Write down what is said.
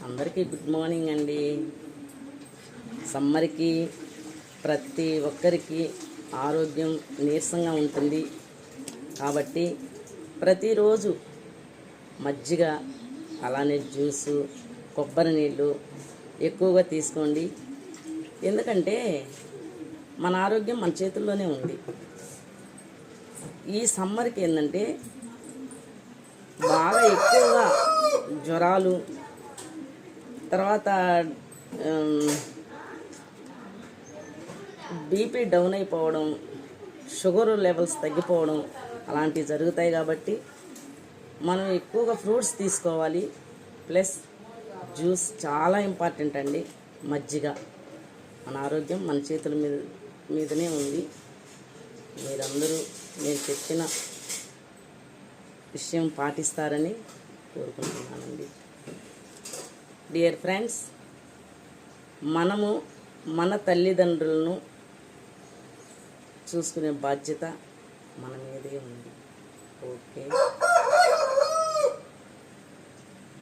అందరికీ good morning అండి. సమ్మర్కి ప్రతి ఒక్కరికి ఆరోగ్యం నీరసంగా ఉంటుంది కాబట్టి ప్రతిరోజు మజ్జిగ, అలానే జ్యూసు, కొబ్బరి నీళ్ళు ఎక్కువగా తీసుకోండి. ఎందుకంటే మన ఆరోగ్యం మన చేతుల్లోనే ఉంది. ఈ సమ్మర్కి ఏంటంటే బాగా ఎక్కువగా జ్వరాలు, తర్వాత బీపీ డౌన్ అయిపోవడం, షుగర్ లెవెల్స్ తగ్గిపోవడం అలాంటివి జరుగుతాయి. కాబట్టి మనం ఎక్కువగా ఫ్రూట్స్ తీసుకోవాలి. ప్లస్ జ్యూస్ చాలా ఇంపార్టెంట్ అండి. మజ్జిగ. మన ఆరోగ్యం మన చేతుల మీదనే ఉంది. మీరందరూ నేను చెప్పిన విషయం పాటిస్తారని కోరుకుంటున్నానండి. డియర్ ఫ్రెండ్స్, మనము మన తల్లిదండ్రులను చూసుకునే బాధ్యత మన మీదే ఉంది. ఓకే.